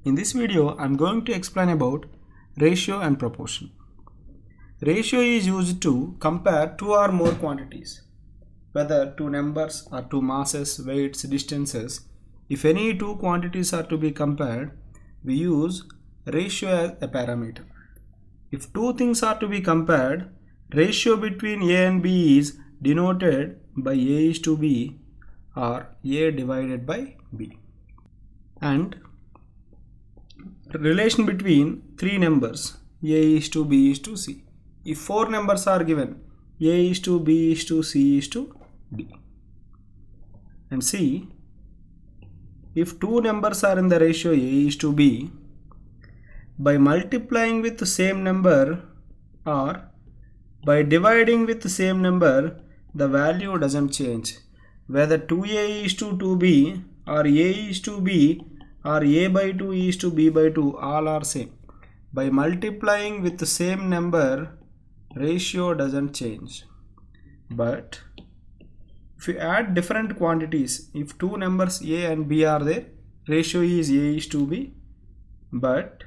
In this video, I am going to explain about ratio and proportion. Ratio is used to compare two or more quantities, whether two numbers or two masses, weights, distances. If any two quantities are to be compared, we use ratio as a parameter. If two things are to be compared, ratio between A and B is denoted by A is to B or A divided by B. And relation between three numbers A is to B is to C. If four numbers are given, A is to B is to C is to D. And C, if two numbers are in the ratio A is to B, by multiplying with the same number or by dividing with the same number, the value doesn't change. Whether 2A is to 2B or A is to B or A by 2 is to B by 2, all are same. By multiplying with the same number, ratio doesn't change. But if you add different quantities, if two numbers A and B are there, ratio is A is to B. But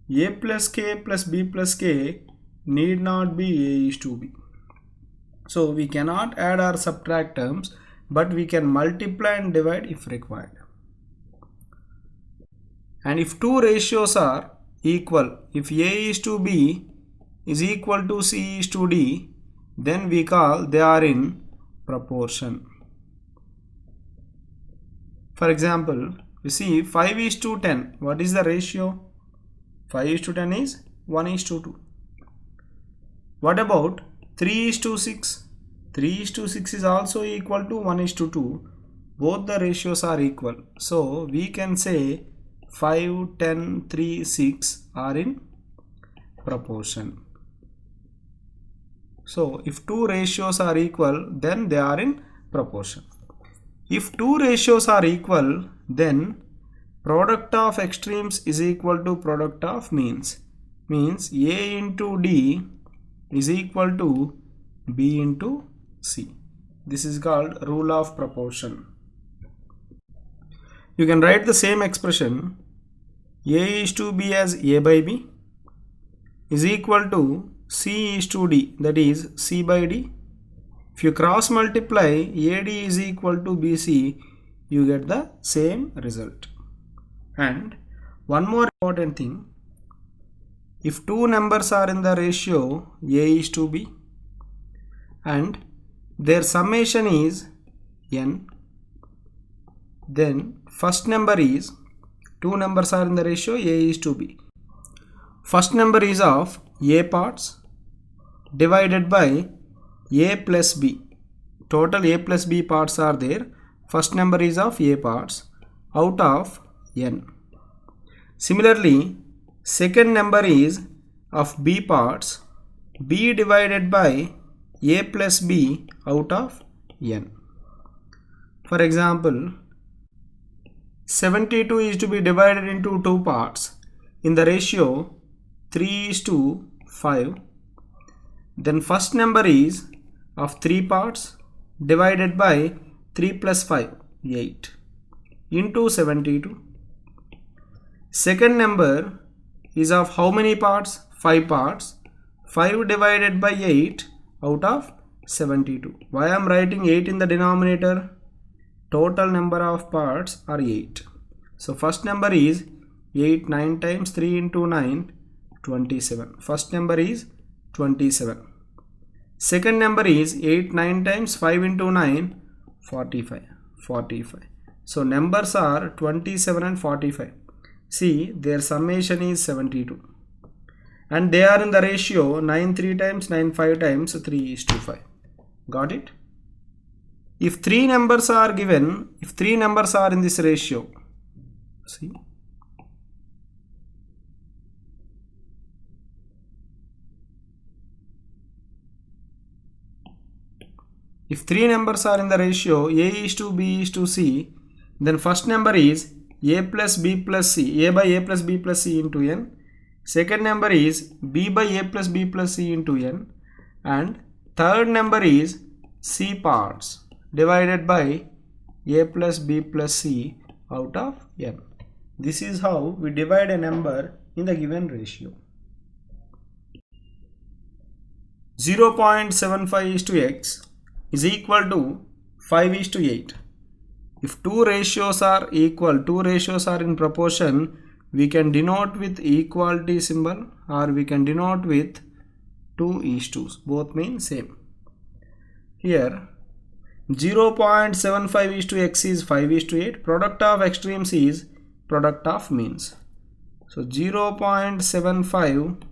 A plus K plus B plus K need not be A is to B. So we cannot add or subtract terms, but we can multiply and divide if required. And if two ratios are equal, if A is to B is equal to C is to D, then we call they are in proportion. For example, you see 5 is to 10. What is the ratio? 5 is to 10 is 1 is to 2. What about 3 is to 6? 3 is to 6 is also equal to 1 is to 2. Both the ratios are equal. So we can say 5, 10, 3, 6 are in proportion. So if two ratios are equal, then they are in proportion. If two ratios are equal, then product of extremes is equal to product of means. Means A into D is equal to B into C. This is called rule of proportion. You can write the same expression A is to B as A by B is equal to C is to D, that is C by D. If you cross multiply AD is equal to BC, you get the same result. And one more important thing, if two numbers are in the ratio A is to B and their summation is n, then first number is, two numbers are in the ratio A is to B. First number is of A parts divided by A plus B. Total A plus B parts are there. First number is of A parts out of n. Similarly, second number is of B parts, B divided by A plus B out of n. For example, 72 is to be divided into two parts in the ratio 3 is to 5. Then first number is of 3 parts divided by 3 plus 5, 8 into 72. Second number is of how many parts? 5 parts. 5 divided by 8 out of 72. Why I am writing 8 in the denominator? Total number of parts are 8. So first number is 8, 9 times 3 into 9, 27. First number is 27. Second number is 8, 9 times 5 into 9, 45. So numbers are 27 and 45. See, their summation is 72. And they are in the ratio 9 3 times 9 5 times 3 is to 5. Got it? If three numbers are given, if three numbers are in this ratio, see, if three numbers are in the ratio A is to B is to C, then first number is A plus B plus C, A by A plus B plus C into n. Second number is B by A plus B plus C into n. And third number is C parts divided by A plus B plus C out of n. This is how we divide a number in the given ratio. 0.75 is to x is equal to 5 is to 8. If two ratios are equal, two ratios are in proportion, we can denote with equality symbol or we can denote with 2 is to. Both mean same. Here 0.75 is to x is 5 is to 8. Product of extremes is product of means. So 0.75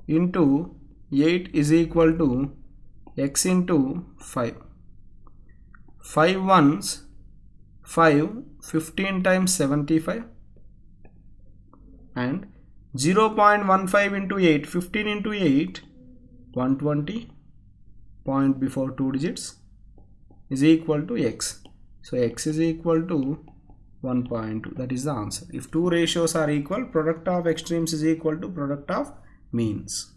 into 8 is equal to x into 5. 5 ones 5, 15 times 75, and 0.15 into 8, 15 into 8, 120, point before 2 digits, is equal to x. So x is equal to 1.2. That is the answer. If two ratios are equal, product of extremes is equal to product of means.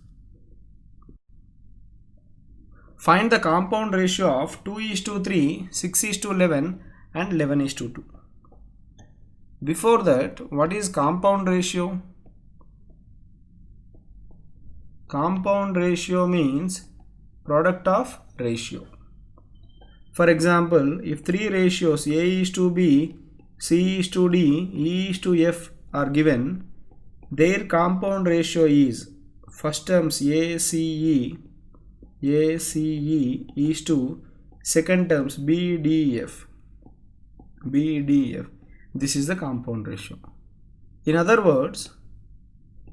Find the compound ratio of 2 is to 3, 6 is to 11 and 11 is to 2. Before that, what is compound ratio? Compound ratio means product of ratio. For example, if three ratios A is to B, C is to D, E is to F are given, their compound ratio is first terms ACE is to second terms BDF. This is the compound ratio. In other words,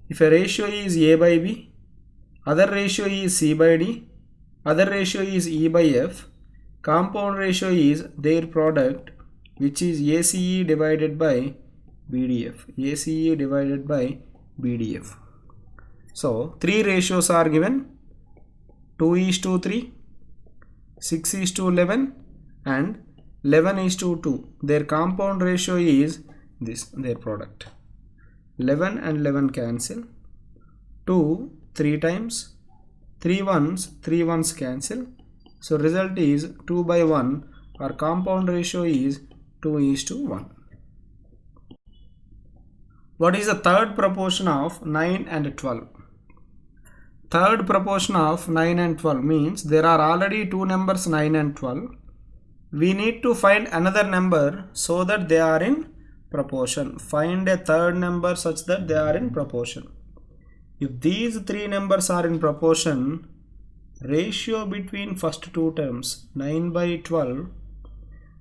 if a ratio is A by B, other ratio is C by D, other ratio is E by F, compound ratio is their product, which is ACE divided by BDF. ACE divided by BDF. So three ratios are given: 2 is to 3, 6 is to 11 and 11 is to 2. Their compound ratio is this, their product. 11 and 11 cancel. 2 3 times. 3 ones cancel. So result is 2 by 1. Our compound ratio is 2 is to 1. What is the third proportion of 9 and 12? Third proportion of 9 and 12 means there are already two numbers 9 and 12. We need to find another number so that they are in proportion. Find a third number such that they are in proportion. If these three numbers are in proportion, ratio between first two terms 9 by 12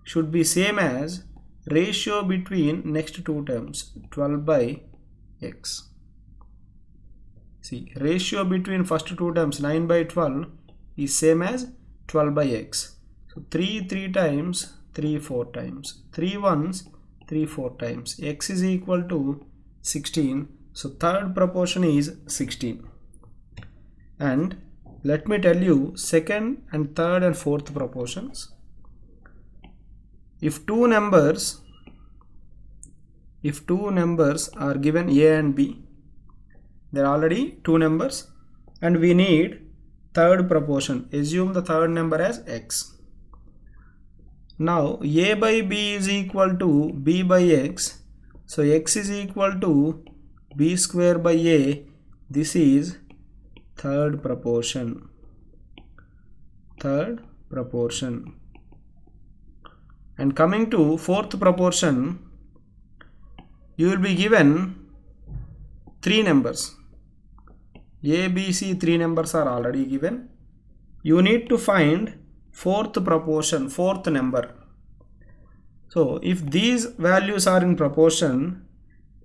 should be same as ratio between next two terms 12 by x. See, ratio between first two terms 9 by 12 is same as 12 by x. So 3 times, 4 times, 3 ones, 4 times. X is equal to 16. So third proportion is 16. And let me tell you second and third and fourth proportions. If two numbers are given A and B, there are already two numbers and we need third proportion. Assume the third number as x. Now A by B is equal to B by x. So x is equal to B square by A. This is third proportion. And coming to fourth proportion, you will be given three numbers. A, B, C, three numbers are already given. You need to find fourth proportion, fourth number. So if these values are in proportion,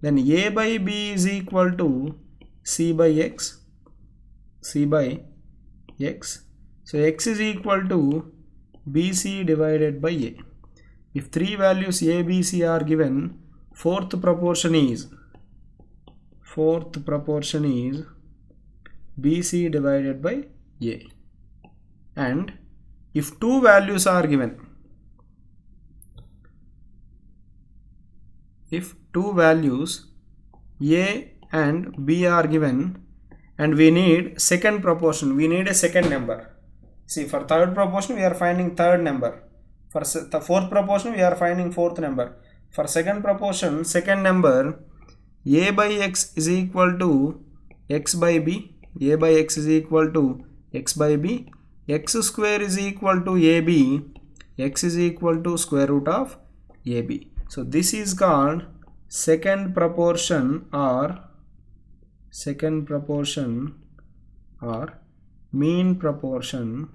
then A by B is equal to C by x. So x is equal to BC divided by A. If three values A, B, C are given, fourth proportion is BC divided by A. And if two values are given, if two values A and B are given and we need second proportion, we need a second number. See, for third proportion we are finding third number. For the fourth proportion we are finding fourth number. For second proportion, second number, a by x is equal to x by b. A by x is equal to x by b. X square is equal to ab. X is equal to square root of ab. So this is called second proportion or mean proportion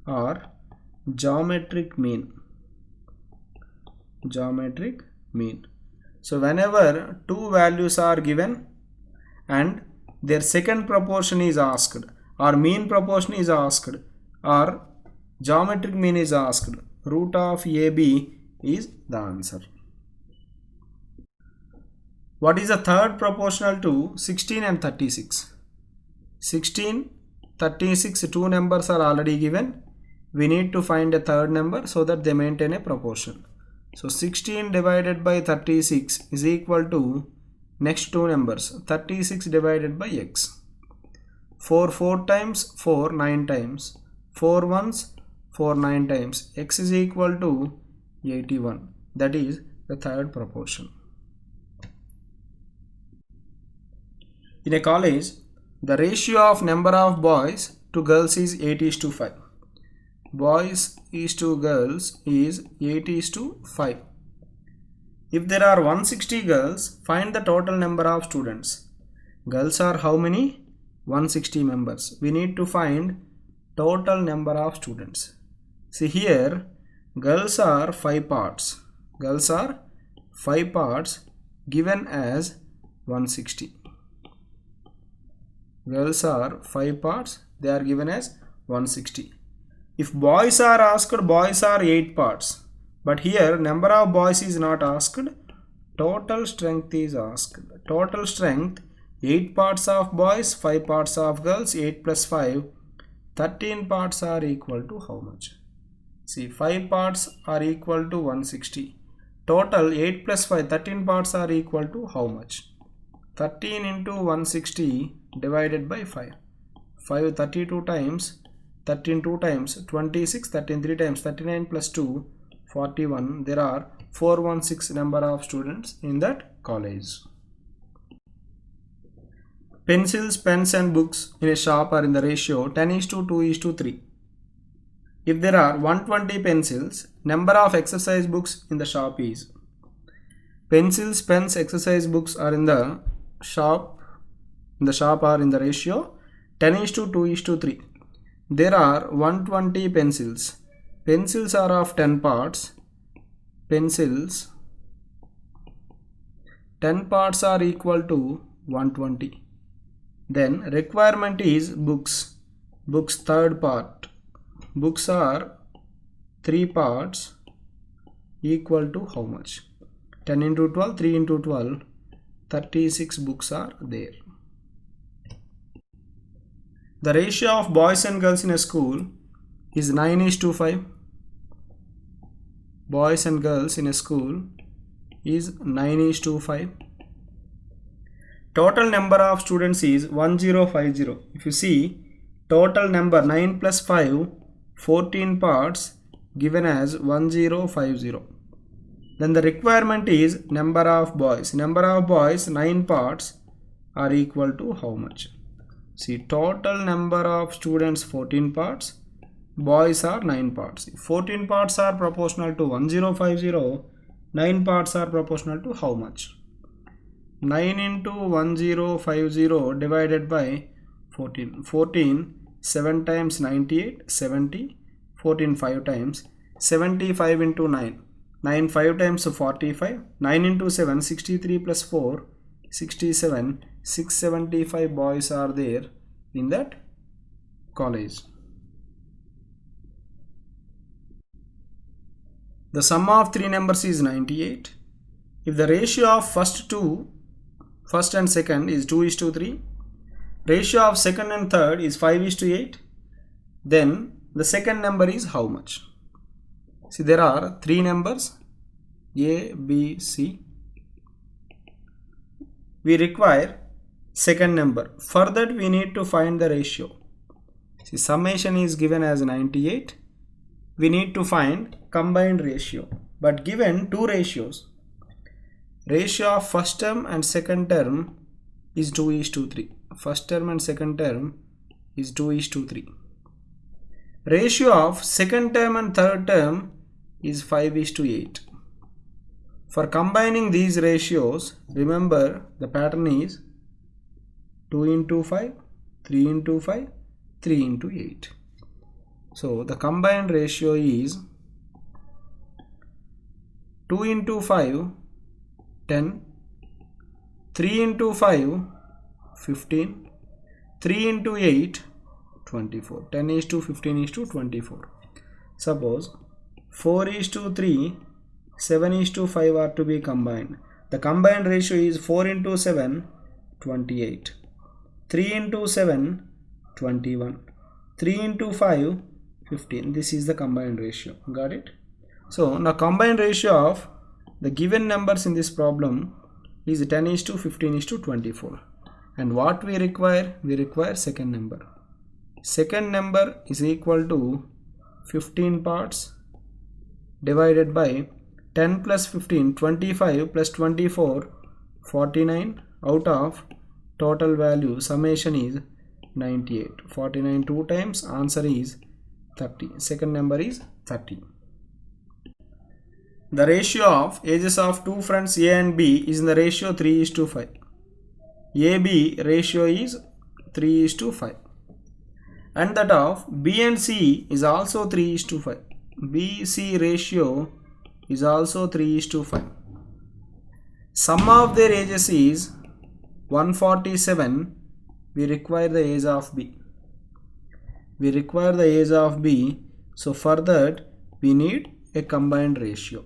or geometric mean. So whenever two values are given and their second proportion is asked, or mean proportion is asked, or geometric mean is asked, root of AB is the answer. What is the third proportional to 16 and 36? 16, 36, two numbers are already given. We need to find a third number so that they maintain a proportion. So 16 divided by 36 is equal to next two numbers, 36 divided by x. 4 times, 4 9 times, 4 ones, 4 9 times, x is equal to 81. That is the third proportion. In a college, the ratio of number of boys to girls is 8:5. Boys is to girls is 8:5. If there are 160 girls, find the total number of students. Girls are how many? 160 members. We need to find total number of students. See here, girls are 5 parts. Girls are 5 parts given as 160. Girls are 5 parts. They are given as 160. If boys are asked, boys are 8 parts. But here number of boys is not asked. Total strength is asked. Total strength, 8 parts of boys, 5 parts of girls, 8 plus 5, 13 parts are equal to how much? See, 5 parts are equal to 160. Total 8 plus 5, 13 parts are equal to how much? 13 into 160 divided by 5. 5 32 times, 13 2 times, 26, 13 3 times, 39 plus 2, 41. There are 416 number of students in that college. Pencils, pens and books in a shop are in the ratio 10:2:3. If there are 120 pencils, number of exercise books in the shop is. Pencils, pens, exercise books are in the shop. Are in the ratio 10:2:3. There are 120 pencils. Pencils are of 10 parts. Pencils 10 parts are equal to 120. Then requirement is books. Books third part. Books are 3 parts equal to how much? 10 into 12, 3 into 12, 36 books are there. The ratio of boys and girls in a school is 9:5. Boys and girls in a school is 9:5. Total number of students is 1050. If you see, total number 9 plus 5, 14 parts given as 1050. Then the requirement is number of boys. Number of boys 9 parts are equal to how much? See, total number of students 14 parts, boys are 9 parts. If 14 parts are proportional to 1050, 9 parts are proportional to how much? 9 into 1050 divided by 14. 14, 7 times 98, 70. 14 5 times, 75 into 9. 9 5 times 45. 9 into 7, 63 plus 4, 67. 675 boys are there in that college. The sum of three numbers is 98. If the ratio of first and second is 2:3, ratio of second and third is 5:8, then the second number is how much? See, there are three numbers A, B, C. We require second number. For that we need to find the ratio. See, summation is given as 98. we need to find combined ratio. But given two ratios, ratio of first term and second term is 2:3. First term and second term is 2:3. Ratio of second term and third term is 5:8. For combining these ratios, remember the pattern is 2:5, 3:5, 3:8. So the combined ratio is 2:5, 10, 3:5, 15, 3:8, 24. 10:15:24. Suppose 4:3, 7:5 are to be combined. The combined ratio is 4:7, 28. 3:7, 21. 3:5, 15. This is the combined ratio. Got it? So now combined ratio of the given numbers in this problem is 10:15:24. And what we require? We require second number. Second number is equal to 15 parts divided by 10 plus 15, 25 plus 24, 49 out of total value summation is 98. 49 two times, answer is 30. Second number is 30. The ratio of ages of two friends A and B is in the ratio 3:5. AB ratio is 3:5. And that of B and C is also 3:5. BC ratio is also 3:5. Sum of their ages is 147. We require the age of B. We require the age of B. So for that we need a combined ratio.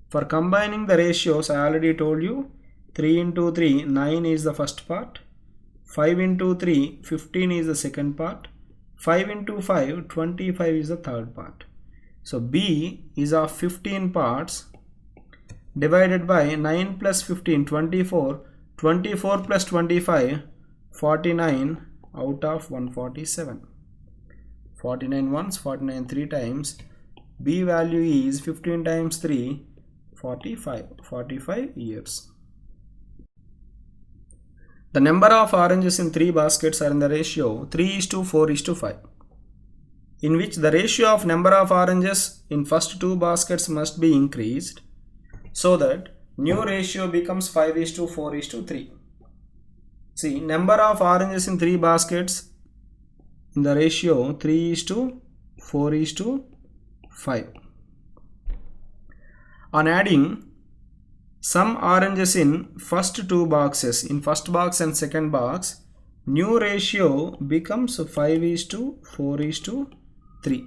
For combining the ratios, I already told you 3:3, 9 is the first part. 5:3, 15 is the second part. 5:5, 25 is the third part. So B is of 15 parts divided by 9 plus 15, 24. 24 plus 25, 49 out of 147. 49 once, 49 three times. B value is 15 times 3, 45. 45 years. The number of oranges in 3 baskets are in the ratio 3:4:5, in which the ratio of number of oranges in first 2 baskets must be increased so that new ratio becomes 5:4:3. See, number of oranges in 3 baskets in the ratio 3:4:5. On adding some oranges in first 2 boxes, in first box and second box, new ratio becomes 5:4:3.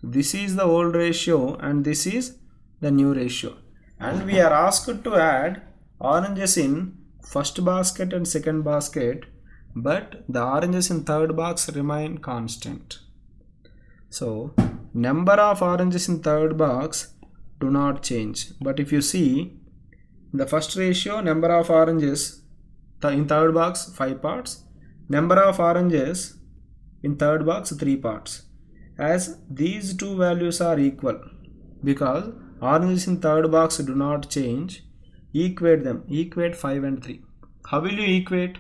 This is the old ratio and this is the new ratio. And we are asked to add oranges in first basket and second basket, but the oranges in third box remain constant. So number of oranges in third box do not change. But if you see the first ratio, number of oranges in third box 5 parts, number of oranges in third box 3 parts. As these two values are equal, because oranges in third box do not change, equate them. Equate 5 and 3. How will you equate?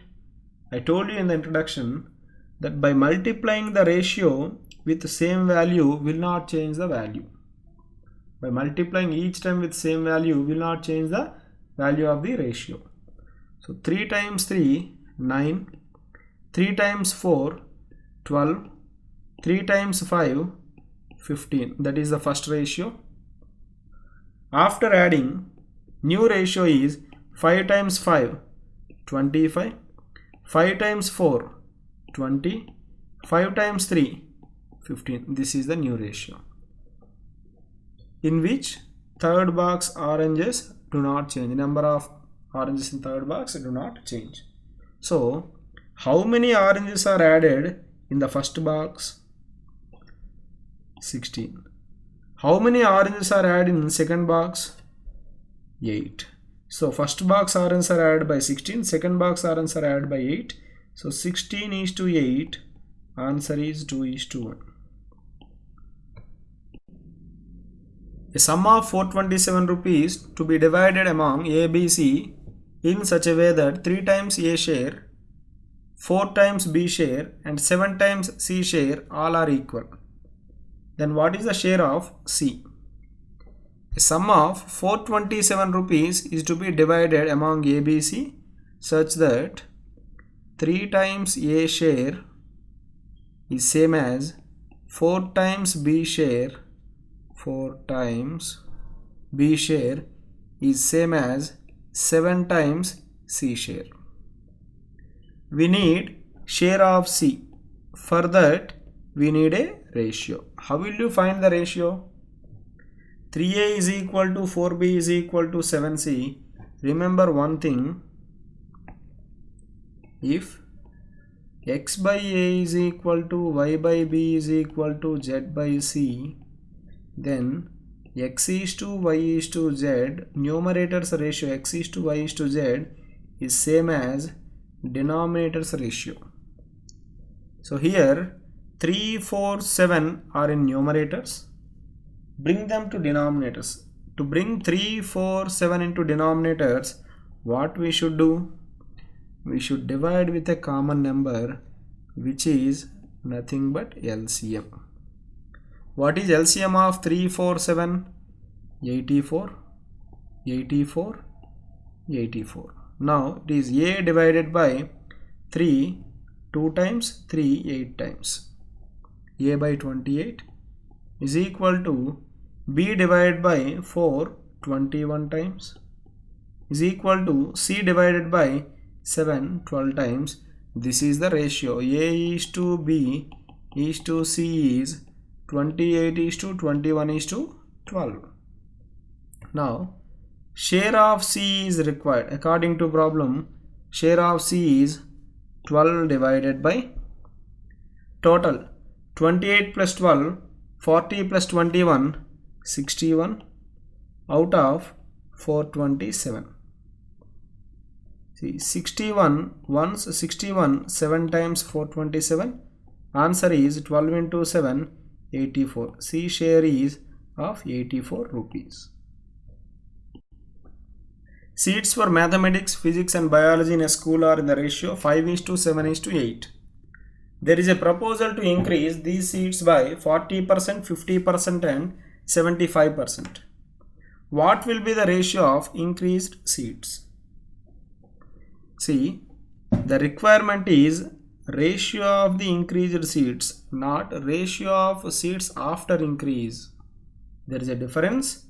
I told you in the introduction that by multiplying the ratio with the same value will not change the value. By multiplying each time with same value will not change the value of the ratio. So 3 times 3, 9. 3 times 4, 12. 3 times 5, 15. That is the first ratio. After adding, new ratio is 5 times 5, 25. 5 times 4, 20. 5 times 3, 15. This is the new ratio, in which third box oranges do not change. Number of oranges in third box do not change. So how many oranges are added in the first box? 16. How many oranges are added in the second box? 8. So first box oranges are added by 16, second box oranges are added by 8. So 16:8. Answer is 2:1. A sum of 427 rupees to be divided among A, B, C in such a way that 3 times A share, 4 times B share and 7 times C share all are equal. Then what is the share of C? A sum of 427 rupees is to be divided among A, B, C such that 3 times A share is same as 4 times B share, 4 times B share is same as 7 times C share. We need share of C. For that we need a ratio. How will you find the ratio? 3A is equal to 4B is equal to 7C. Remember one thing. If X by A is equal to Y by B is equal to Z by C, then X is to Y is to Z, numerator's ratio X is to Y is to Z is same as denominator's ratio. So here 3, 4, 7 are in numerators. Bring them to denominators. To bring 3, 4, 7 into denominators, what we should do? We should divide with a common number, which is nothing but LCM. What is LCM of 3, 4, 7? 84, 84, 84. Now it is A divided by 3, 2 times, 3, 8 times. A by 28 is equal to B divided by 4, 21 times is equal to C divided by 7, 12 times. This is the ratio. A is to B is to C is 28 is to 21 is to 12. Now share of C is required. According to problem, share of C is 12 divided by total 28 plus 12, 40 plus 21, 61 out of 427. See, 61 once 61 7 times 427. Answer is 12 into 7, 84. C share is of 84 rupees. Seats for mathematics, physics and biology in a school are in the ratio 5:7:8. There is a proposal to increase these seats by 40%, 50% and 75%. What will be the ratio of increased seats? See, the requirement is ratio of the increased seats, not ratio of seats after increase. There is a difference.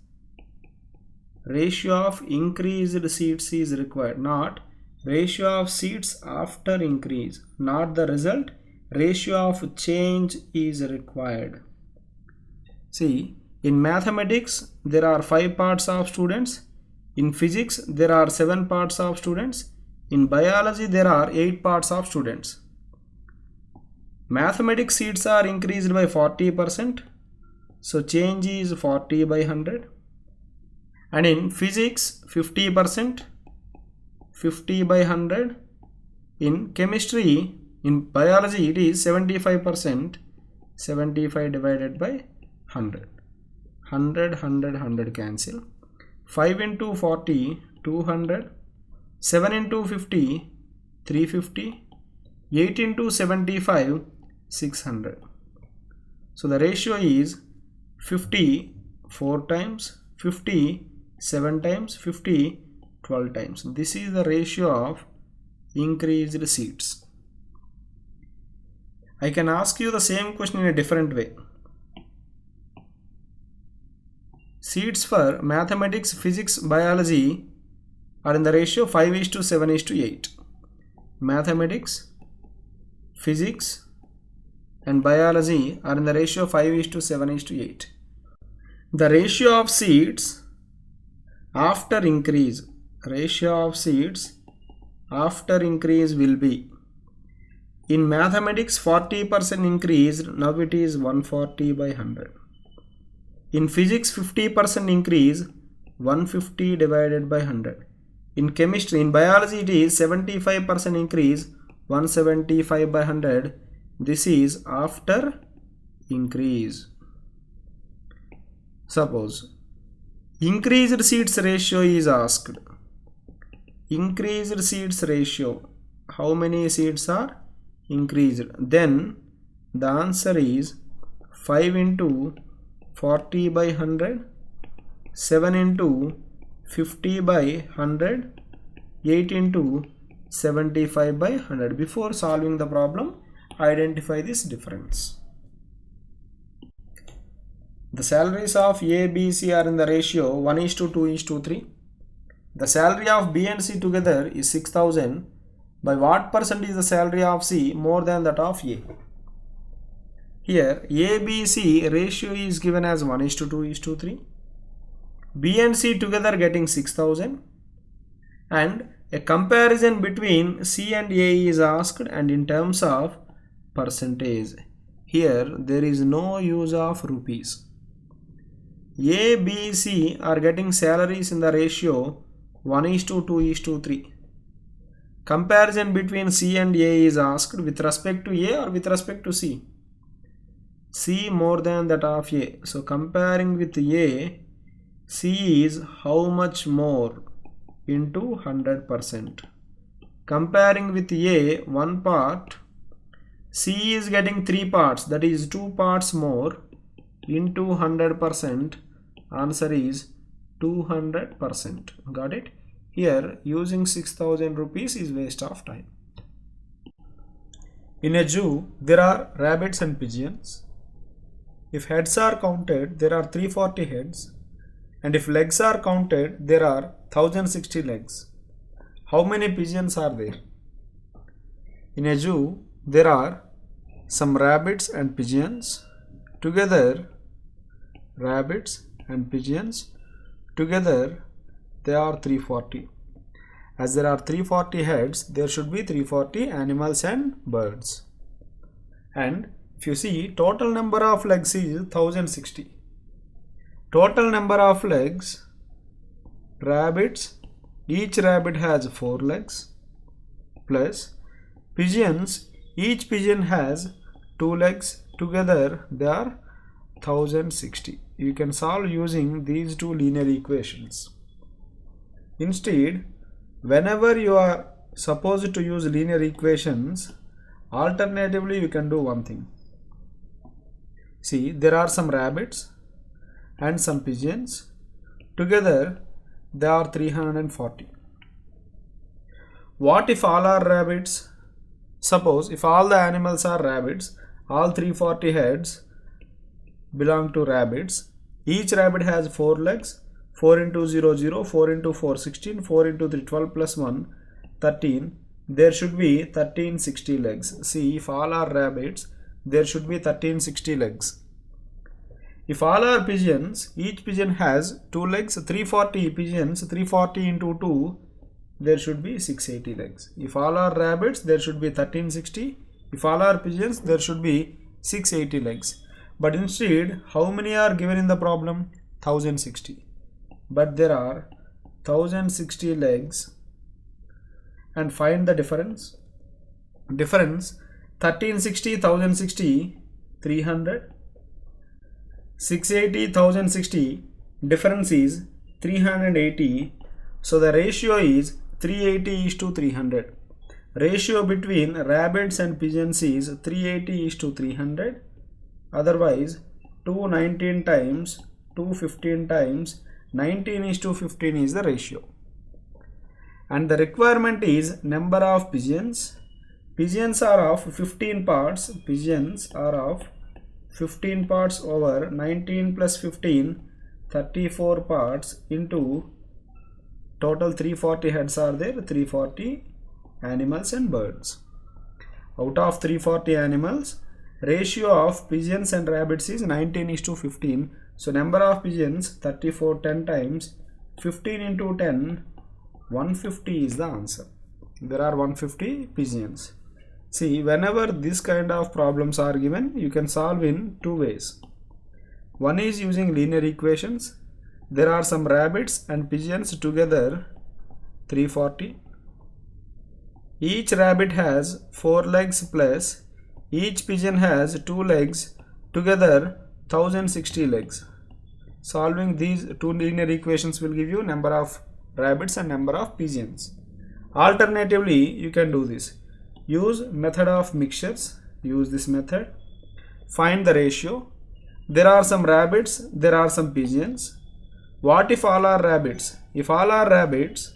Ratio of increased seats is required, not ratio of seats after increase, not the result. Ratio of change is required. See, in mathematics there are 5 parts of students. In physics there are 7 parts of students. In biology there are 8 parts of students. Mathematics seats are increased by 40%. So change is 40 by 100. And in physics 50%, 50 by 100. In chemistry, in biology it is 75%, 75 divided by 100. 100, 100, 100 cancel. 5 into 40, 200. 7 into 50, 350. 8 into 75, 600. So the ratio is 50 4 times, 50 7 times, 50 12 times. This is the ratio of increased seats. I can ask you the same question in a different way. Seats for mathematics, physics, biology are in the ratio 5:7:8. Mathematics, physics and biology are in the ratio 5:7:8. The ratio of seats after increase, will be, in mathematics 40% increased, now it is 140 by 100. In physics 50% increase, 150 divided by 100. In chemistry, in biology it is 75% increase, 175 by 100. This is after increase. Suppose Increased seats ratio is asked. Increased seats ratio. How many seats are increased? Then the answer is 5 into 40 by 100, 7 into 50 by 100, 8 into 75 by 100. Before solving the problem, identify this difference. The salaries of A, B, C are in the ratio 1:2:3. The salary of B and C together is 6,000. By what percent is the salary of C more than that of A? Here A, B, C ratio is given as 1:2:3. B and C together getting 6,000, and a comparison between C and A is asked, and in terms of percentage. Here there is no use of rupees. A, B, C are getting salaries in the ratio 1:2:3. Comparison between C and A is asked with respect to A or with respect to C? C more than that of A. So comparing with A, C is how much more into 100%. Comparing with A, one part, C is getting 3 parts, that is 2 parts more into 100%. Answer is 200%. Got it? Here using 6,000 rupees is waste of time. In a zoo, there are rabbits and pigeons. If heads are counted, there are 340 heads, and if legs are counted, there are 1060 legs. How many pigeons are there? In a zoo, there are some rabbits and pigeons. Together, rabbits and pigeons, together they are 340. As there are 340 heads, there should be 340 animals and birds. And if you see, total number of legs is 1060. Total number of legs, rabbits, each rabbit has 4 legs, plus pigeons, each pigeon has 2 legs, together they are 1060. You can solve using these two linear equations. Instead, whenever you are supposed to use linear equations, alternatively you can do one thing. See, there are some rabbits and some pigeons. Together they are 340. What if all are rabbits? Suppose if all the animals are rabbits, all 340 heads belong to rabbits. Each rabbit has 4 legs. 4 into 0, 0, 4 into 4, 16, 4 into 3, 12 plus 1, 13. There should be 1360 legs. See, if all are rabbits, there should be 1360 legs. If all are pigeons, each pigeon has 2 legs, 340 pigeons, 340 into 2, there should be 680 legs. If all are rabbits, there should be 1360. If all are pigeons, there should be 680 legs. But instead, how many are given in the problem? 1060. But there are 1060 legs, and find the difference. Difference 1360, 1060, 300. 680, 1060, difference is 380. So the ratio is 380:300. Ratio between rabbits and pigeons is 380:300. Otherwise, 219 times 215 times 19:15 is the ratio. And the requirement is number of pigeons. Pigeons are of 15 parts. Pigeons are of 15 parts over 19 plus 15, 34 parts into total 340 heads are there, 340 animals and birds. Out of 340 animals, ratio of pigeons and rabbits is 19:15. So number of pigeons 34, 10 times 15 into 10, 150 is the answer. There are 150 pigeons. See, whenever this kind of problems are given, you can solve in two ways. One is using linear equations. There are some rabbits and pigeons together 340. Each rabbit has 4 legs plus each pigeon has 2 legs, together 1060 legs. Solving these two linear equations will give you number of rabbits and number of pigeons. Alternatively, you can do this. Use method of mixtures. Use this method. Find the ratio. There are some rabbits, there are some pigeons. What if all are rabbits? If all are rabbits,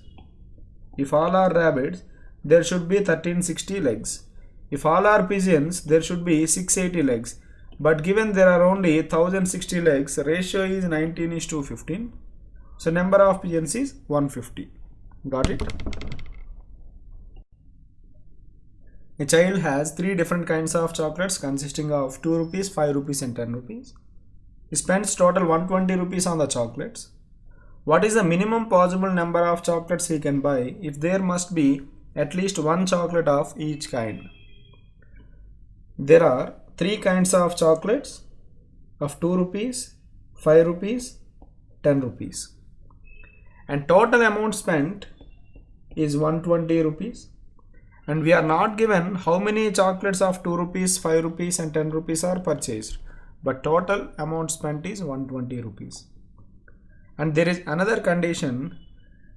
there should be 1360 legs. If all are pigeons, there should be 680 legs. But given there are only 1060 legs, ratio is 19:15. So number of pigeons is 150. Got it? A child has 3 different kinds of chocolates consisting of 2 rupees, 5 rupees and 10 rupees. He spends total 120 rupees on the chocolates. What is the minimum possible number of chocolates he can buy if there must be at least one chocolate of each kind? There are 3 kinds of chocolates of 2 rupees, 5 rupees, 10 rupees. And total amount spent is 120 rupees. And we are not given how many chocolates of 2 rupees, 5 rupees and 10 rupees are purchased. But total amount spent is 120 rupees. And there is another condition.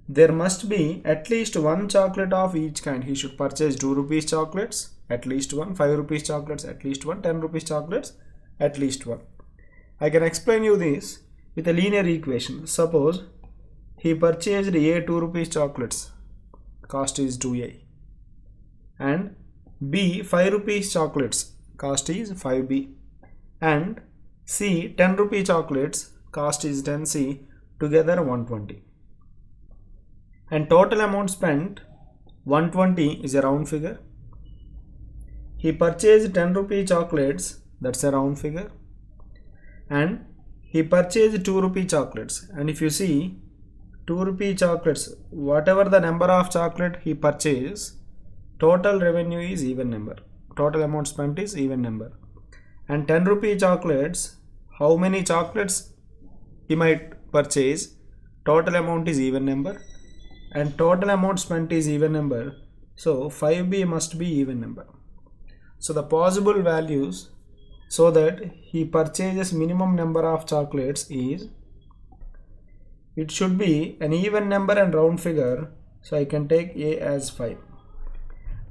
There must be at least one chocolate of each kind. He should purchase 2 rupees chocolates, at least one, 5 rupees chocolates, at least one, 10 rupees chocolates, at least one. I can explain you this with a linear equation. Suppose he purchased A 2 rupees chocolates, cost is 2A. And B 5 rupees chocolates, cost is 5B. And C 10 rupee chocolates, cost is 10C, together 120. And total amount spent 120 is a round figure. He purchased 10 rupee chocolates, that's a round figure. And he purchased 2 rupee chocolates. And if you see 2 rupee chocolates, whatever the number of chocolate he purchased, total revenue is even number. Total amount spent is even number. And 10 rupee chocolates, how many chocolates he might purchase, total amount is even number. And total amount spent is even number. So 5B must be even number. So the possible values so that he purchases minimum number of chocolates is, it should be an even number and round figure. So I can take A as 5.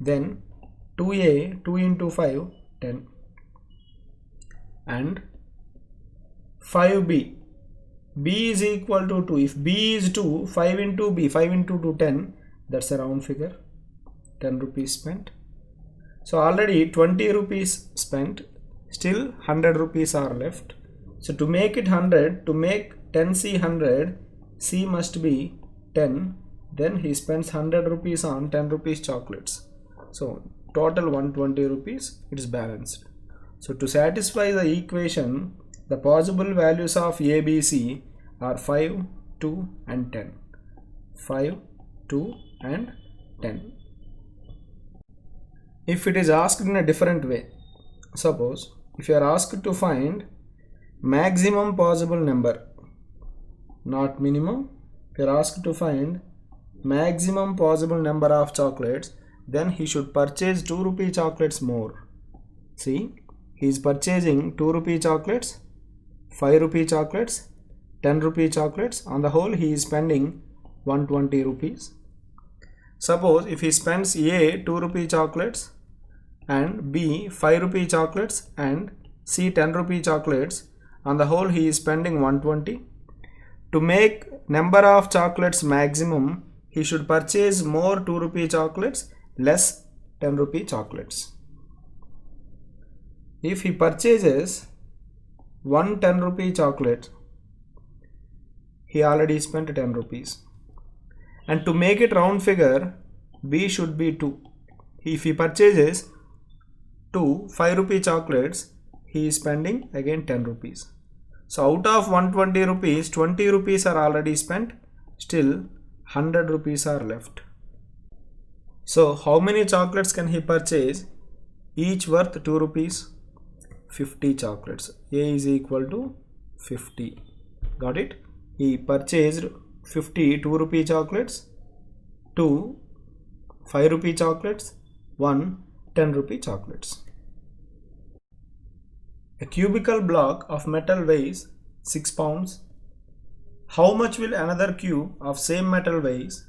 Then 2A, 2 into 5, 10. And 5B. B is equal to 2. If B is 2, 5 into B, 5 into 2, 10. That's a round figure. 10 rupees spent. So already 20 rupees spent. Still 100 rupees are left. So to make it 100, to make 10C 100, C must be 10. Then he spends 100 rupees on 10 rupees chocolates. So total 120 rupees, it is balanced. So to satisfy the equation, the possible values of A, B, C are 5, 2 and 10. 5, 2 and 10. If it is asked in a different way, suppose if you are asked to find maximum possible number, not minimum, if you are asked to find maximum possible number of chocolates, then he should purchase 2 rupee chocolates more. See, he is purchasing 2 rupee chocolates, 5 rupee chocolates, 10 rupee chocolates. On the whole, he is spending 120 rupees. Suppose if he spends A 2 rupee chocolates and B 5 rupee chocolates and C 10 rupee chocolates, on the whole he is spending 120. To make number of chocolates maximum, he should purchase more 2 rupee chocolates, less 10 rupee chocolates. If he purchases 1 10 rupee chocolate, he already spent 10 rupees. And to make it round figure, B should be 2. If he purchases 2 5 rupee chocolates, he is spending again 10 rupees. So out of 120 rupees, 20 rupees are already spent, still 100 rupees are left. So how many chocolates can he purchase? Each worth 2 rupees. 50 chocolates. A is equal to 50. Got it? He purchased 50 2 rupee chocolates, 2 5 rupee chocolates, 1 10 rupee chocolates. A cubical block of metal weighs 6 pounds How much will another cube of same metal weighs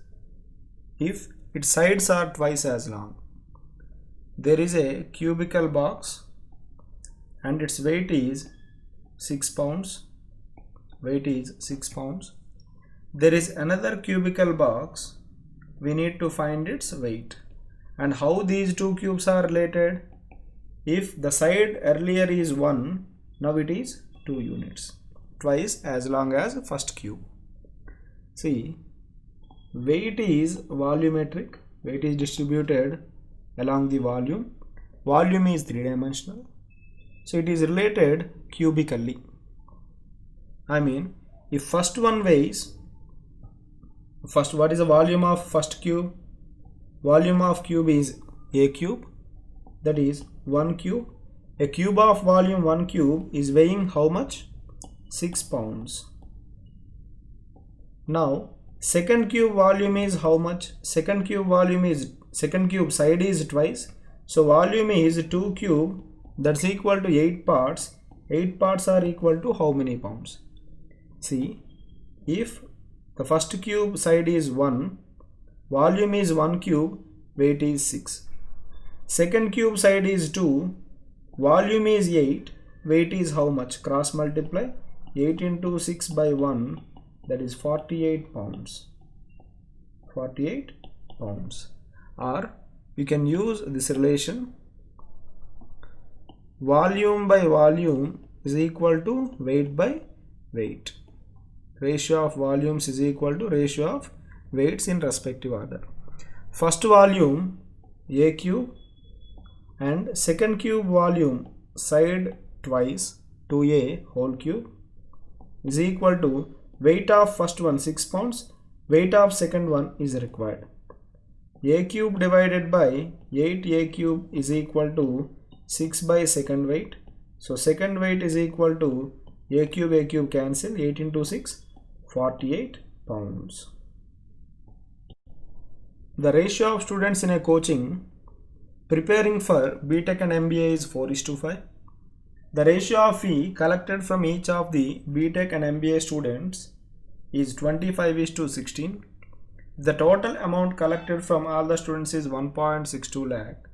if its sides are twice as long? There is a cubical box and its weight is 6 pounds. Weight is 6 pounds. There is another cubical box. We need to find its weight. And how these two cubes are related? If the side earlier is 1, now it is 2 units. Twice as long as first cube. See, weight is volumetric. Weight is distributed along the volume. Volume is 3-dimensional. So it is related cubically. I mean, if first one weighs, what is the volume of first cube? Volume of cube is a cube, that is 1 cube. A cube of volume 1 cube is weighing how much? 6 pounds. Now second cube volume is how much? Second cube side is twice. So volume is 2 cube, that's equal to 8 parts. 8 parts are equal to how many pounds? See, if the first cube side is 1, volume is 1 cube, weight is 6. Second cube side is 2, volume is 8, weight is how much? Cross multiply 8 into 6 by 1, that is 48 pounds. 48 pounds. Or you can use this relation, volume by volume is equal to weight by weight. Ratio of volumes is equal to ratio of weights in respective order. First volume a cube and second cube volume side twice 2a whole cube is equal to weight of first one 6 pounds, weight of second one is required. A cube divided by 8a cube is equal to 6 by second weight. So second weight is equal to a cube cancel, 8 into 6, 48 pounds. The ratio of students in a coaching preparing for BTech and MBA is 4:5. The ratio of fee collected from each of the BTech and MBA students is 25:16. The total amount collected from all the students is 1.62 lakh.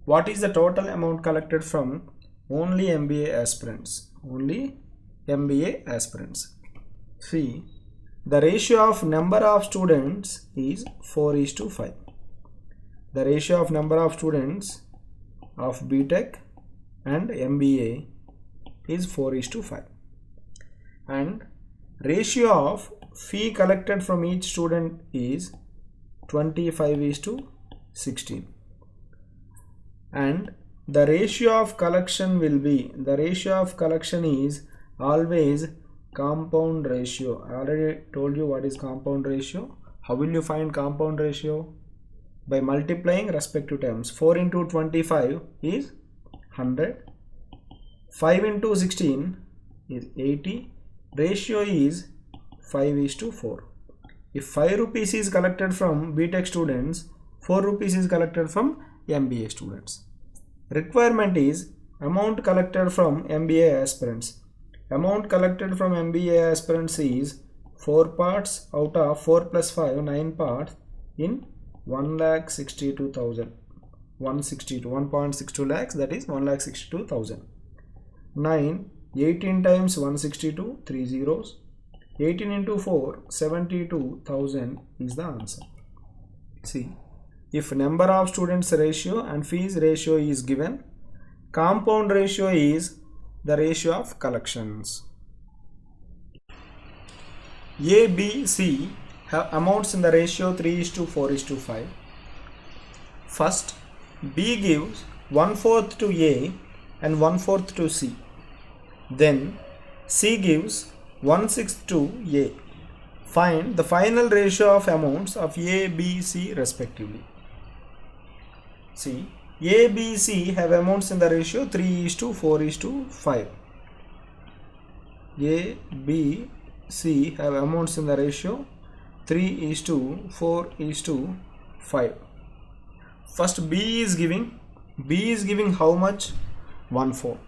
What is the total amount collected from only MBA aspirants? Only MBA aspirants. See, the ratio of number of students is 4:5. The ratio of number of students of BTech and MBA is 4:5. And ratio of fee collected from each student is 25:16. And the ratio of collection will be, the ratio of collection is always compound ratio. I already told you what is compound ratio. How will you find compound ratio? By multiplying respective terms. 4 into 25 is 100. 5 into 16 is 80. Ratio is 5:4. If 5 rupees is collected from BTech students, 4 rupees is collected from MBA students. Requirement is amount collected from MBA aspirants. Amount collected from MBA aspirants is 4 parts out of 4 plus 5, 9 parts in 1,62,000. 1.62 lakhs, that is 1,62,000. 9, 18 times 162, 3 zeros. 18 into 4, 72,000 is the answer. See, if number of students ratio and fees ratio is given, compound ratio is the ratio of collections. A, B, C have amounts in the ratio 3:4:5. First, B gives 1/4 to A and 1/4 to C. Then C gives 1/6 to A. Find the final ratio of amounts of A, B, C respectively. See, A, B, C have amounts in the ratio 3:4:5. A, B, C have amounts in the ratio 3:4:5. First B is giving how much? 1/4.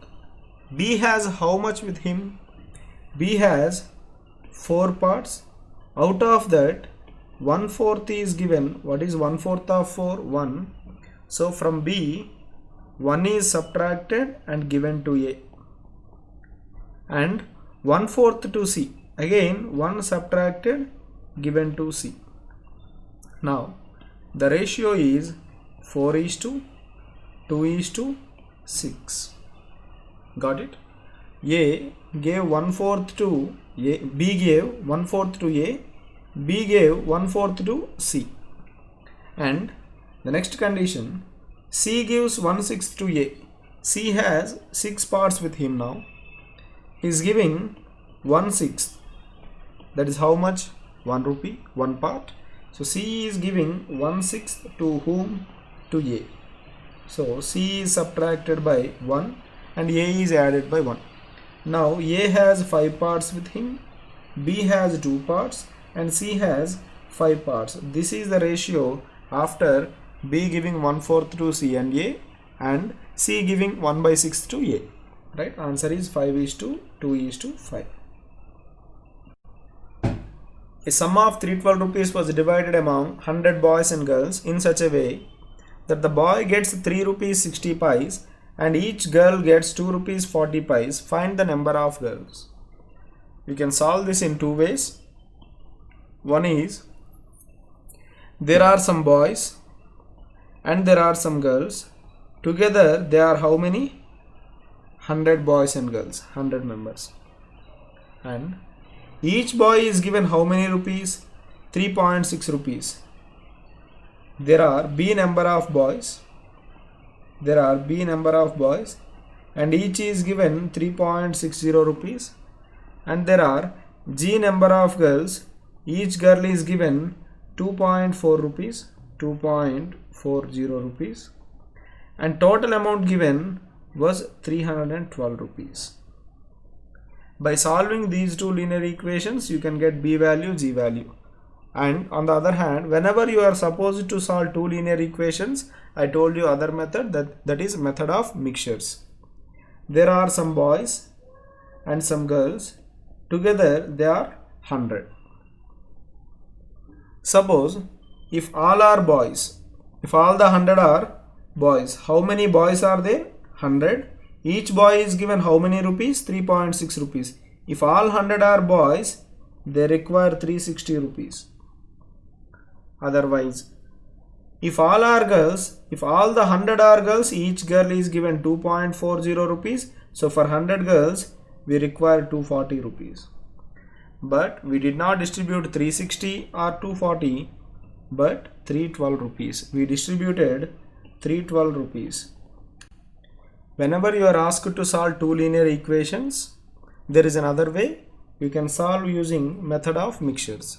B has how much with him? B has 4 parts. Out of that, 1/4 is given. What is 1/4 of 4? 1. So from B, 1 is subtracted and given to A. And 1/4 to C. Again, 1 subtracted, given to C. Now, the ratio is 4:2:6. Got it? A gave 1/4 to A, B gave 1/4 to A, B gave 1/4 to C. And the next condition, C gives 1/6 to A. C has 6 parts with him now. He is giving 1/6. That is how much? 1 rupee, 1 part. So C is giving 1/6 to whom? To A. So C is subtracted by 1 and A is added by 1. Now A has 5 parts with him, B has 2 parts and C has 5 parts. This is the ratio after B giving 1/4 to C and A and C giving 1/6 to A. Right? Answer is 5:2:5. A sum of 312 rupees was divided among 100 boys and girls in such a way that the boy gets 3 rupees 60 pies and each girl gets 2 rupees 40 pies. Find the number of girls. You can solve this in 2 ways. One is, there are some boys and there are some girls. Together they are how many? 100 boys and girls, 100 members. And each boy is given how many rupees? 3.6 rupees. There are B number of boys. There are B number of boys and each is given 3.60 rupees. And there are G number of girls. Each girl is given 2.4 rupees. 2.40 rupees. And total amount given was 312 rupees. By solving these two linear equations, you can get B value, G value. And on the other hand, whenever you are supposed to solve two linear equations, I told you other method, that is method of mixtures. There are some boys and some girls. Together they are 100. Suppose if all are boys, if all the 100 are boys, how many boys are there? 100. Each boy is given how many rupees? 3.6 rupees. If all 100 are boys, they require 360 rupees. Otherwise, if all are girls, if all the 100 are girls, each girl is given 2.40 rupees. So for 100 girls, we require 240 rupees. But we did not distribute 360 or 240, but 312 rupees. We distributed 312 rupees. Whenever you are asked to solve two linear equations, there is another way. You can solve using method of mixtures.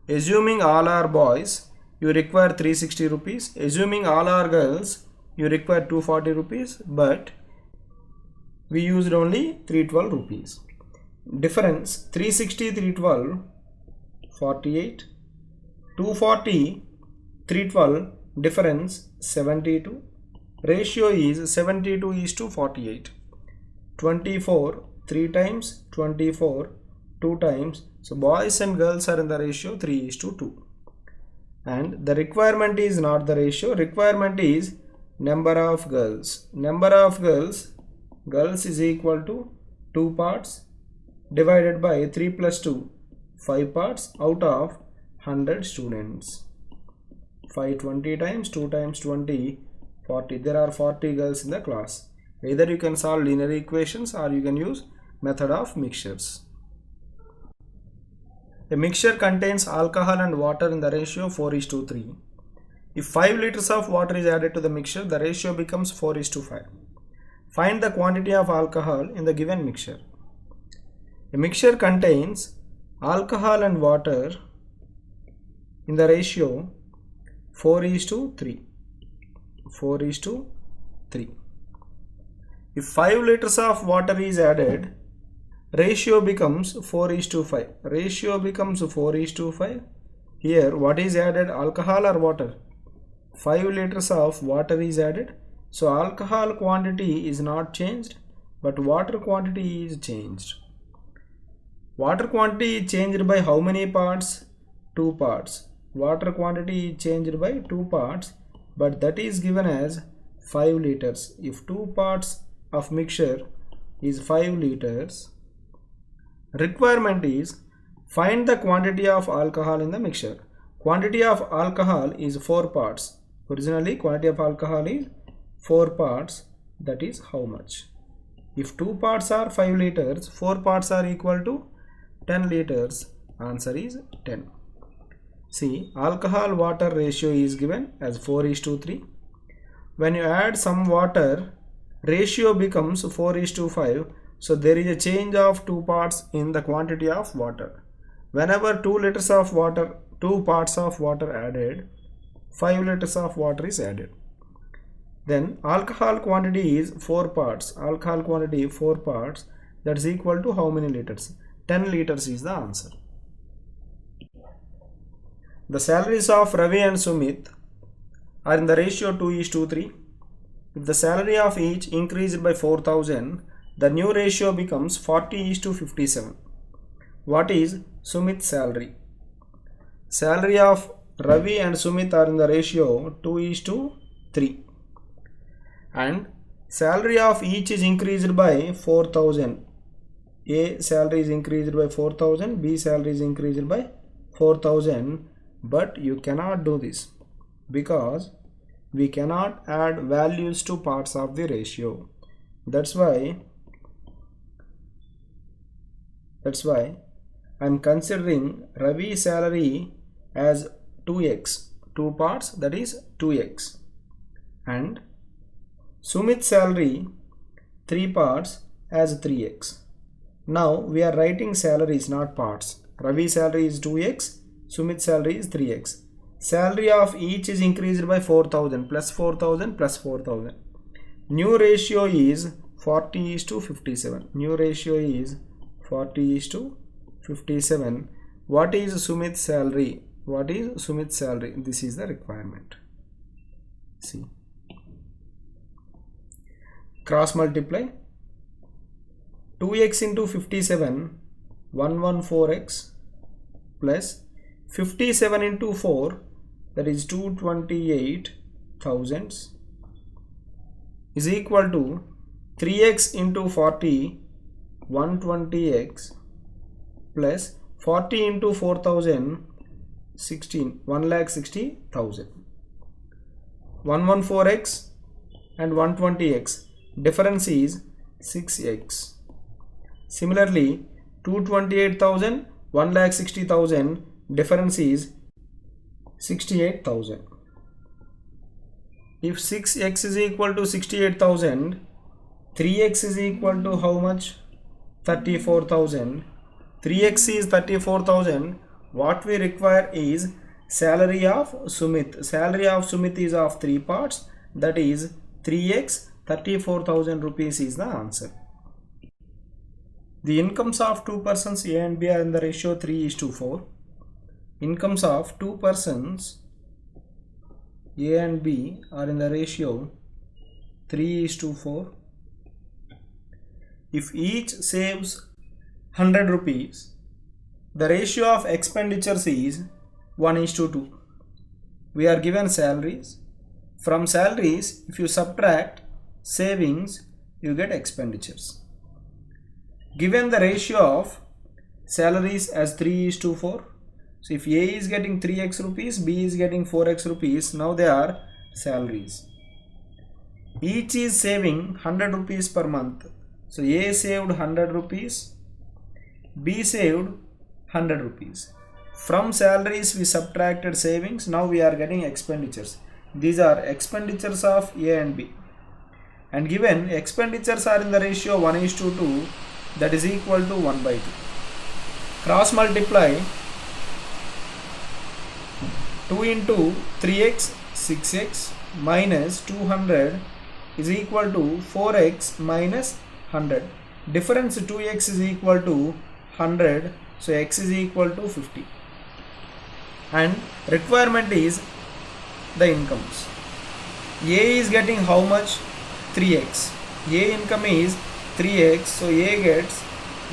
Assuming all are boys, you require 360 rupees. Assuming all are girls, you require 240 rupees. But we used only 312 rupees. Difference 360, 312, 48. 240, 312, difference 72. Ratio is 72:48. 24 3 times, 24 2 times. So boys and girls are in the ratio 3:2. And the requirement is not the ratio. Requirement is number of girls. Number of girls is equal to 2 parts divided by 3 plus 2, 5 parts out of 100 students. 520 times 2 times 20, 40. There are 40 girls in the class. Either you can solve linear equations or you can use method of mixtures. A mixture contains alcohol and water in the ratio 4:3. If 5 liters of water is added to the mixture, the ratio becomes 4:5. Find the quantity of alcohol in the given mixture. A mixture contains alcohol and water in the ratio 4:3. 4:3. If 5 liters of water is added, ratio becomes 4:5. Ratio becomes 4:5. Here what is added, alcohol or water? 5 liters of water is added. So alcohol quantity is not changed, but water quantity is changed. Water quantity is changed by how many parts? 2 parts. Water quantity is changed by 2 parts, but that is given as 5 liters. If 2 parts of mixture is 5 liters, requirement is find the quantity of alcohol in the mixture. Quantity of alcohol is 4 parts. Originally quantity of alcohol is 4 parts. That is how much? If 2 parts are 5 liters, 4 parts are equal to 10 liters. Answer is 10. See, alcohol water ratio is given as 4:3. When you add some water, ratio becomes 4:5. So there is a change of 2 parts in the quantity of water. Whenever 2 liters of water, 2 parts of water added, 5 liters of water is added. Then alcohol quantity is 4 parts. Alcohol quantity 4 parts. That is equal to how many liters? 10 liters is the answer. The salaries of Ravi and Sumit are in the ratio 2:3. If the salary of each increased by 4,000, the new ratio becomes 40:57. What is Sumit's salary? Salary of Ravi and Sumit are in the ratio 2:3. And salary of each is increased by 4,000. A salary is increased by 4,000, B salary is increased by 4,000, but you cannot do this because we cannot add values to parts of the ratio. That's why I am considering Ravi's salary as 2x, 2 parts, that is 2x, and Sumit's salary 3 parts as 3x. Now we are writing salaries, not parts. Ravi's salary is 2x, Sumit's salary is 3x. Salary of each is increased by 4,000 plus 4,000 plus 4,000. New ratio is 40:57. New ratio is 40:57. What is Sumit's salary? What is Sumit's salary? This is the requirement. See. Cross multiply. 2x into 57, 114x, plus 57 into 4, that is 228 thousands, is equal to 3x into 40, 120x, plus 40 into 4,000, 16, 1,60,000. 114x and 120x, difference is 6x. Similarly, 228,000, 1,60,000, difference is 68,000. If 6x is equal to 68,000, 3x is equal to how much? 34,000. 3x is 34,000. What we require is salary of Sumit. Salary of Sumit is of 3 parts. That is 3x, 34,000 rupees is the answer. The incomes of 2 persons A and B are in the ratio 3:4. Incomes of 2 persons A and B are in the ratio 3:4. If each saves 100 rupees, the ratio of expenditures is 1:2. We are given salaries. From salaries, if you subtract savings, you get expenditures. Given the ratio of salaries as 3:4, so if A is getting 3x rupees, B is getting 4x rupees, now they are salaries. Each is saving 100 rupees per month. So A saved 100 rupees, B saved 100 rupees. From salaries we subtracted savings, now we are getting expenditures. These are expenditures of A and B. And given expenditures are in the ratio 1:2, that is equal to 1/2. Cross multiply. 2 into 3x, 6x minus 200 is equal to 4x minus 100. Difference 2x is equal to 100, so x is equal to 50. And requirement is the incomes. A is getting how much? 3x. A income is 3x, so A gets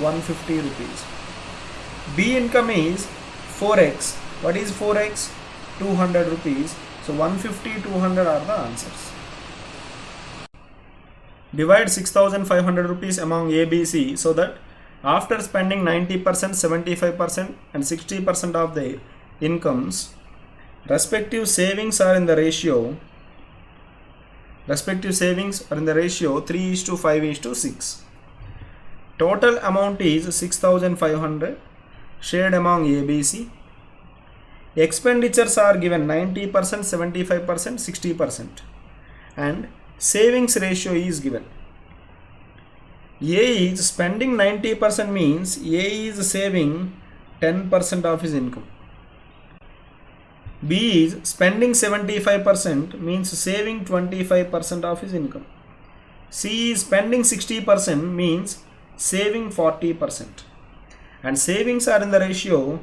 150 rupees. B income is 4x. What is 4x? 200 rupees. So 150, 200 are the answers. Divide 6,500 rupees among A, B, C so that after spending 90%, 75% and 60% of their incomes, respective savings are in the ratio 3:5:6. Total amount is 6,500 shared among A, B, C. Expenditures are given 90%, 75%, 60% and savings ratio is given. A is spending 90% means A is saving 10% of his income. B is spending 75% means saving 25% of his income. C is spending 60% means saving 40%. And savings are in the ratio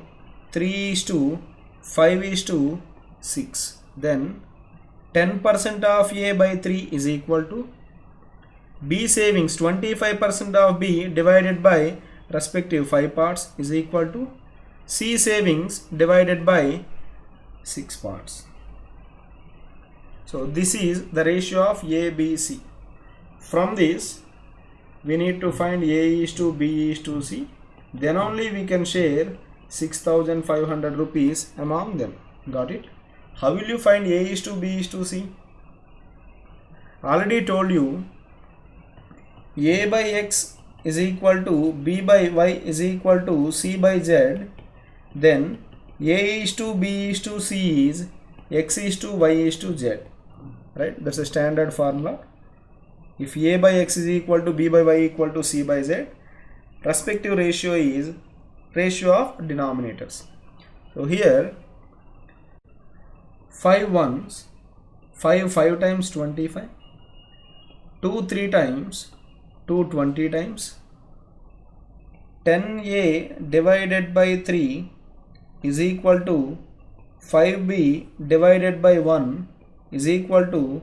3:5:6. Then 10% of A by 3 is equal to B savings 25% of B divided by respective 5 parts is equal to C savings divided by 6 parts. So this is the ratio of A, B, C. From this we need to find A is to B is to C. Then only we can share 6,500 rupees among them. Got it? How will you find A is to B is to C? Already told you A by X is equal to B by Y is equal to C by Z. Then A is to B is to C is X is to Y is to Z. Right? That's a standard formula. If A by X is equal to B by Y equal to C by Z, respective ratio is ratio of denominators. So here 5 ones, 5 times 25, 2 3 times, 2 20 times, 10A divided by 3 is equal to 5B divided by 1 is equal to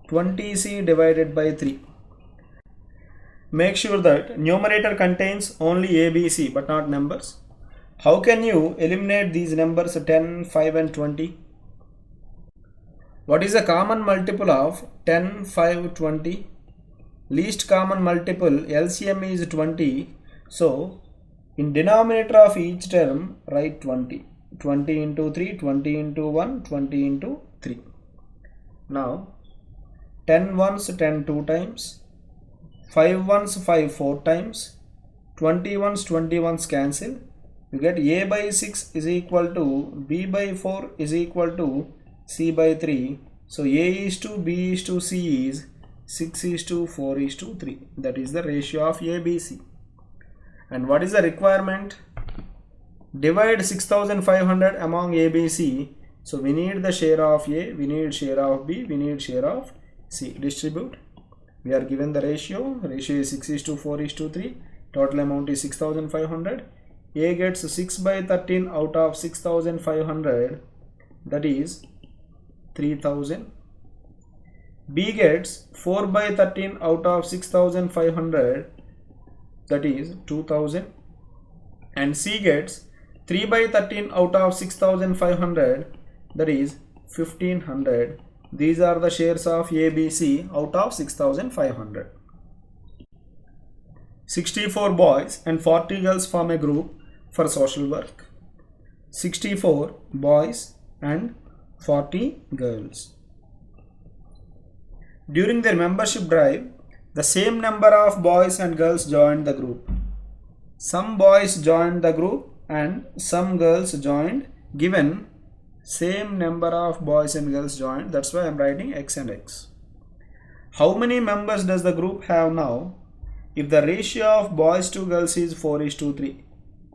20C divided by 3. Make sure that numerator contains only A, B, C but not numbers. How can you eliminate these numbers 10, 5 and 20? What is the common multiple of 10, 5, 20? Least common multiple LCM is 20. So in denominator of each term write 20. 20 into 3, 20 into 1, 20 into 3. Now 10 ones 10 2 times, 5 ones 5 4 times, 20 ones 20 ones cancel. You get A by 6 is equal to B by 4 is equal to C by 3. So A is to B is to C is 6 is to 4 is to 3. That is the ratio of A, B, C. And what is the requirement? Divide 6,500 among A, B, C. So we need the share of A, we need share of B, we need share of C. Distribute. We are given the ratio. Ratio is 6 is to 4 is to 3. Total amount is 6,500. A gets 6 by 13 out of 6,500. That is 3,000. B gets 4 by 13 out of 6,500. That is 2,000. And C gets 3 by 13 out of 6,500. That is 1,500. These are the shares of A, B, C out of 6,500. 64 boys and 40 girls form a group for social work. 64 boys and 40 girls. During their membership drive, the same number of boys and girls joined the group. Some boys joined the group and some girls joined. Given same number of boys and girls joined, that's why I am writing X and X. How many members does the group have now? If the ratio of boys to girls is 4 is to 3,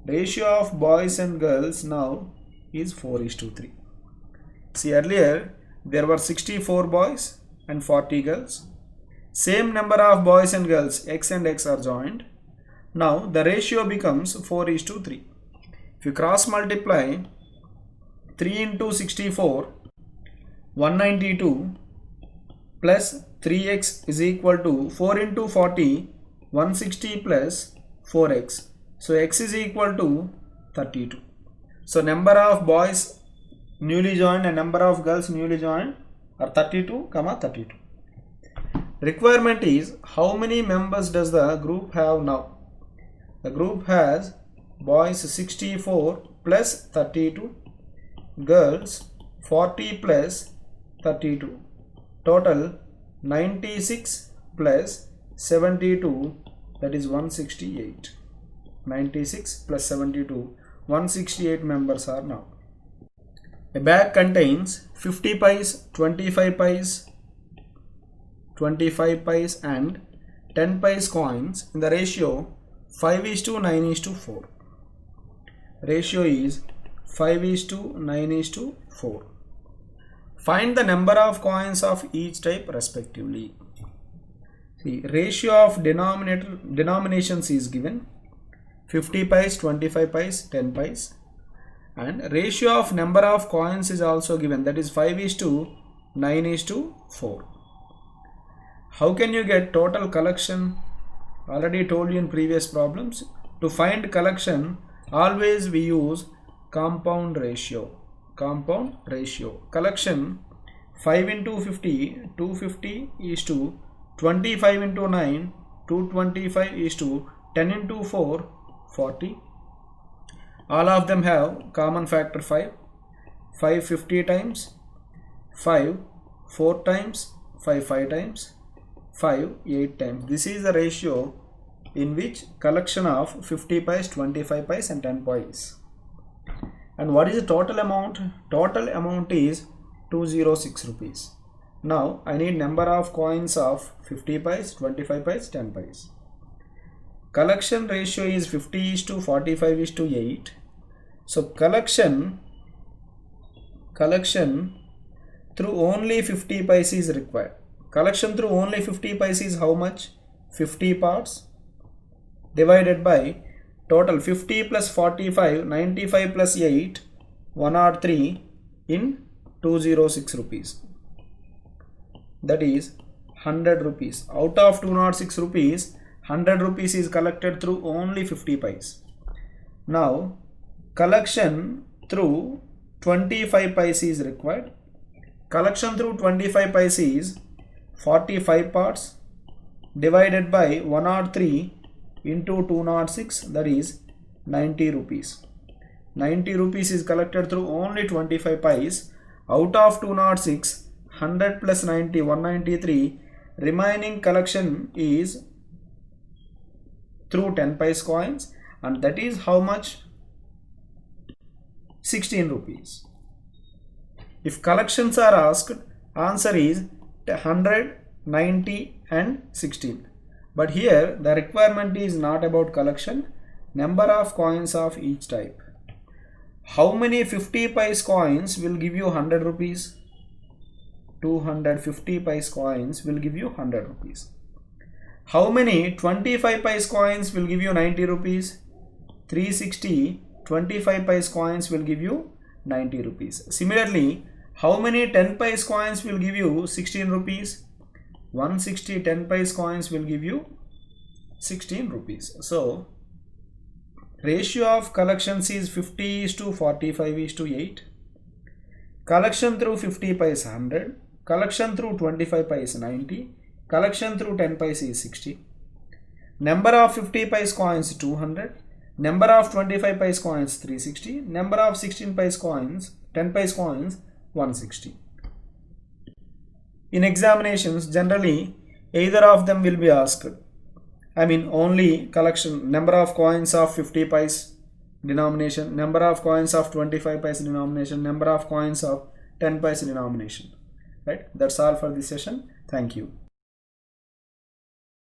ratio of boys and girls now is 4 is to 3. See, earlier there were 64 boys and 40 girls. Same number of boys and girls, X and X are joined. Now the ratio becomes 4 is to 3. If you cross multiply 3 into 64, 192 plus 3x is equal to 4 into 40, 160 plus 4x. So x is equal to 32. So number of boys newly joined and number of girls newly joined are 32, 32. Requirement is how many members does the group have now? The group has boys 64 plus 32, girls 40 plus 32, total 96 plus 72, that is 168. 96 plus 72, 168 members are now. A bag contains 50 pies, 25 pies, 25 pies and 10 pies coins in the ratio 5:9:4. Ratio is 5:9:4. Find the number of coins of each type respectively. See, ratio of denominations is given 50 pies, 25 pies, 10 pies, and ratio of number of coins is also given, that is 5:9:4. How can you get total collection? Already told you in previous problems. To find collection, always we use compound ratio. Compound ratio. Collection 5 into 50, 250 is to 25 into 9, 225 is to 10 into 4, 40. All of them have common factor 5. 5 50 times, 5 4 times, 5 5 times, 5 8 times. This is the ratio in which collection of 50 pies, 25 pies and 10 pies. And what is the total amount? Total amount is 206 rupees. Now I need number of coins of 50 pies, 25 pies, 10 pies. Collection ratio is 50:45:8. So collection through only 50 pies is required. Collection through only 50 pies is how much? 50 parts divided by total 50 plus 45, 95 plus 8, 103 in 206 rupees. That is 100 rupees. Out of 206 rupees, 100 rupees is collected through only 50 pies. Now collection through 25 pies is required. Collection through 25 pies is 45 parts divided by 103 into 206, that is 90 rupees. 90 rupees is collected through only 25 pies. Out of 206, 100 plus 90, 193. Remaining collection is through 10 pies coins, and that is how much? 16 rupees. If collections are asked, answer is 100, 90 and 16. But here the requirement is not about collection, number of coins of each type. How many 50 pies coins will give you 100 rupees? 250 pies coins will give you 100 rupees. How many 25 pies coins will give you 90 rupees? 360 25 pies coins will give you 90 rupees. Similarly, how many 10 pies coins will give you 16 rupees? 160 10 pies coins will give you 16 rupees. So ratio of collections is 50:45:8. Collection through 50 pies 100. Collection through 25 pies 90. Collection through 10 pies is 60. Number of 50 pies coins 200. Number of 25 pies coins 360. Number of 16 pies coins, 10 pies coins 160. In examinations, generally either of them will be asked. I mean only collection, number of coins of 50 pies denomination, number of coins of 25 pies denomination, number of coins of 10 pies denomination. Right? That's all for this session. Thank you.